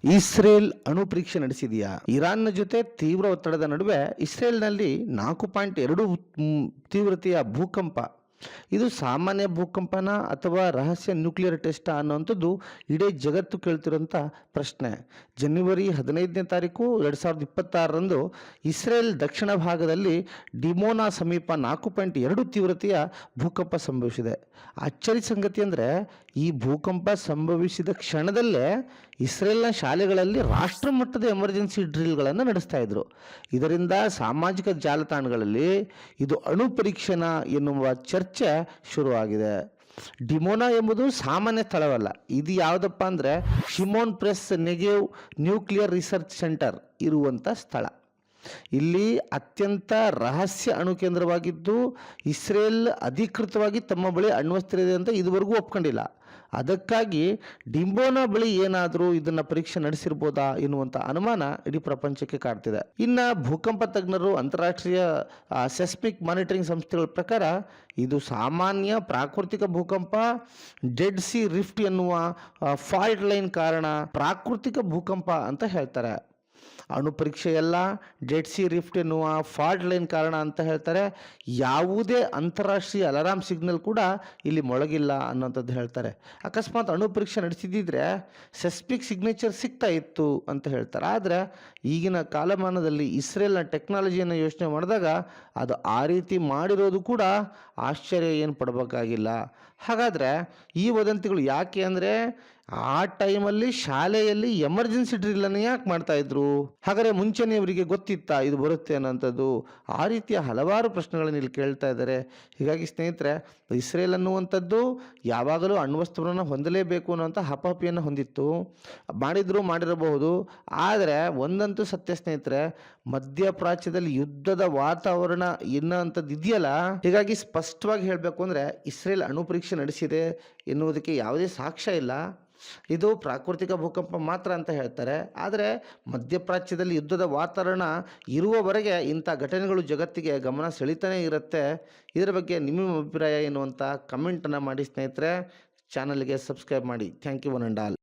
Israel ಅಣು ಪರೀಕ್ಷೆ ನಡೆಸಿದೆಯಾ? ಇರಾನ್ನ ಜೊತೆ ತೀವ್ರ ಒತ್ತಡದ ನಡುವೆ ಇಸ್ರೇಲ್ನಲ್ಲಿ 4.2 ತೀವ್ರತೆಯ ಭೂಕಂಪ. ಇದು ಸಾಮಾನ್ಯ ಭೂಕಂಪನ ಅಥವಾ ರಹಸ್ಯ ನ್ಯೂಕ್ಲಿಯರ್ ಟೆಸ್ಟ್ ಅನ್ನುವಂಥದ್ದು ಇಡೀ ಜಗತ್ತು ಕೇಳ್ತಿರೋಂಥ ಪ್ರಶ್ನೆ. ಜನವರಿ 15ನೇ ತಾರೀಕು 2026ರಂದು ಇಸ್ರೇಲ್ ದಕ್ಷಿಣ ಭಾಗದಲ್ಲಿ ಡಿಮೋನಾ ಸಮೀಪ 4.2 ತೀವ್ರತೆಯ ಭೂಕಂಪ ಸಂಭವಿಸಿದೆ. ಅಚ್ಚರಿ ಸಂಗತಿ ಅಂದರೆ ಈ ಭೂಕಂಪ ಸಂಭವಿಸಿದ ಕ್ಷಣದಲ್ಲೇ ಇಸ್ರೇಲ್ನ ಶಾಲೆಗಳಲ್ಲಿ ರಾಷ್ಟ್ರ ಮಟ್ಟದ ಎಮರ್ಜೆನ್ಸಿ ಡ್ರಿಲ್ಗಳನ್ನು ನಡೆಸ್ತಾ ಇದ್ರು. ಇದರಿಂದ ಸಾಮಾಜಿಕ ಜಾಲತಾಣಗಳಲ್ಲಿ ಇದು ಅಣು ಪರೀಕ್ಷೆನ ಎನ್ನುವ ಚರ್ಚೆ ಶುರುವಾಗಿದೆ. ಡಿಮೋನಾ ಎಂಬುದು ಸಾಮಾನ್ಯ ಸ್ಥಳವಲ್ಲ. ಇದು ಯಾವುದಪ್ಪ ಅಂದರೆ Shimon Peres Negev nuclear research centre ಇರುವಂಥ ಸ್ಥಳ. ಇಲ್ಲಿ ಅತ್ಯಂತ ರಹಸ್ಯ ಅಣು ಕೇಂದ್ರವಾಗಿದ್ದು ಇಸ್ರೇಲ್ ಅಧಿಕೃತವಾಗಿ ತಮ್ಮ ಬಳಿ ಅಣ್ವಸ್ತ್ರ ಇದೆ ಅಂತ ಇದುವರೆಗೂ ಒಪ್ಕೊಂಡಿಲ್ಲ. ಅದಕ್ಕಾಗಿ ಡಿಂಬೋನಾ ಬಳಿ ಏನಾದರೂ ಇದನ್ನು ಪರೀಕ್ಷೆ ನಡೆಸಿರ್ಬೋದಾ ಎನ್ನುವಂಥ ಅನುಮಾನ ಇಡೀ ಪ್ರಪಂಚಕ್ಕೆ ಕಾಡ್ತಿದೆ. ಇನ್ನು ಭೂಕಂಪ ತಜ್ಞರು ಅಂತಾರಾಷ್ಟ್ರೀಯ ಸೆಸ್ಮಿಕ್ ಮಾನಿಟರಿಂಗ್ ಸಂಸ್ಥೆಗಳ ಪ್ರಕಾರ ಇದು ಸಾಮಾನ್ಯ ಪ್ರಾಕೃತಿಕ ಭೂಕಂಪ, ಡೆಡ್ ಸಿ ರಿಫ್ಟ್ ಎನ್ನುವ ಫಾಲ್ಟ್ ಲೈನ್ ಕಾರಣ ಪ್ರಾಕೃತಿಕ ಭೂಕಂಪ ಅಂತ ಹೇಳ್ತಾರೆ. ಅಣು ಪರೀಕ್ಷೆಯಲ್ಲ, ಡೆಡ್ ಸಿ ರಿಫ್ಟ್ ಎನ್ನುವ ಫಾಲ್ಟ್ ಲೈನ್ ಕಾರಣ ಅಂತ ಹೇಳ್ತಾರೆ. ಯಾವುದೇ ಅಂತಾರಾಷ್ಟ್ರೀಯ ಅಲಾರಾಮ್ ಸಿಗ್ನಲ್ ಕೂಡ ಇಲ್ಲಿ ಮೊಳಗಿಲ್ಲ ಅನ್ನೋಂಥದ್ದು ಹೇಳ್ತಾರೆ. ಅಕಸ್ಮಾತ್ ಅಣು ಪರೀಕ್ಷೆ ನಡೆಸಿದ್ದಿದ್ರೆ ಸೆಸ್ಮಿಕ್ ಸಿಗ್ನೇಚರ್ ಸಿಗ್ತಾ ಇತ್ತು ಅಂತ ಹೇಳ್ತಾರೆ. ಆದರೆ ಈಗಿನ ಕಾಲಮಾನದಲ್ಲಿ ಇಸ್ರೇಲ್ನ ಟೆಕ್ನಾಲಜಿಯನ್ನು ಯೋಚನೆ ಮಾಡಿದಾಗ ಅದು ಆ ರೀತಿ ಮಾಡಿರೋದು ಕೂಡ ಆಶ್ಚರ್ಯ ಏನು ಪಡಬೇಕಾಗಿಲ್ಲ. ಹಾಗಾದರೆ ಈ ವದಂತಿಗಳು ಯಾಕೆ ಅಂದರೆ ಆ ಟೈಮಲ್ಲಿ ಶಾಲೆಯಲ್ಲಿ ಎಮರ್ಜೆನ್ಸಿ ಡ್ರಿಲ್ಲನ್ನು ಯಾಕೆ ಮಾಡ್ತಾಯಿದ್ರು? ಹಾಗಾದರೆ ಮುಂಚೆನೇ ಇವರಿಗೆ ಗೊತ್ತಿತ್ತಾ ಇದು ಬರುತ್ತೆ ಅನ್ನೋಂಥದ್ದು? ಆ ರೀತಿಯ ಹಲವಾರು ಪ್ರಶ್ನೆಗಳನ್ನು ಇಲ್ಲಿ ಕೇಳ್ತಾ ಇದ್ದಾರೆ. ಹೀಗಾಗಿ ಸ್ನೇಹಿತರೆ, ಇಸ್ರೇಲ್ ಅನ್ನುವಂಥದ್ದು ಯಾವಾಗಲೂ ಅಣ್ವಸ್ತ್ರವನ್ನು ಹೊಂದಲೇಬೇಕು ಅನ್ನೋಂಥ ಹಪಾಪಿಯನ್ನು ಹೊಂದಿತ್ತು. ಮಾಡಿರಬಹುದು. ಆದರೆ ಒಂದಂತೂ ಸತ್ಯ ಸ್ನೇಹಿತರೆ, ಮಧ್ಯಪ್ರಾಚ್ಯದಲ್ಲಿ ಯುದ್ಧದ ವಾತಾವರಣ ಎನ್ನುವಂಥದ್ದು ಇದೆಯಲ್ಲ. ಹೀಗಾಗಿ ಸ್ಪಷ್ಟವಾಗಿ ಹೇಳಬೇಕು ಅಂದರೆ ಇಸ್ರೇಲ್ ಅಣು ಪರೀಕ್ಷೆ ನಡೆಸಿದೆ ಎನ್ನುವುದಕ್ಕೆ ಯಾವುದೇ ಸಾಕ್ಷ್ಯ ಇಲ್ಲ. ಇದು ಪ್ರಾಕೃತಿಕ ಭೂಕಂಪ ಮಾತ್ರ ಅಂತ ಹೇಳ್ತಾರೆ. ಆದರೆ ಮಧ್ಯಪ್ರಾಚ್ಯದಲ್ಲಿ ಯುದ್ಧದ ವಾತಾವರಣ ಇರುವವರೆಗೆ ಇಂಥ ಘಟನೆಗಳು ಜಗತ್ತಿಗೆ ಗಮನ ಸೆಳೀತಾನೆ ಇರುತ್ತೆ. ಇದರ ಬಗ್ಗೆ ನಿಮ್ಮ ಅಭಿಪ್ರಾಯ ಎನ್ನುವಂಥ ಕಮೆಂಟನ್ನು ಮಾಡಿ ಸ್ನೇಹಿತರೆ. ಚಾನಲ್ಗೆ ಸಬ್ಸ್ಕ್ರೈಬ್ ಮಾಡಿ. Thank you one and all.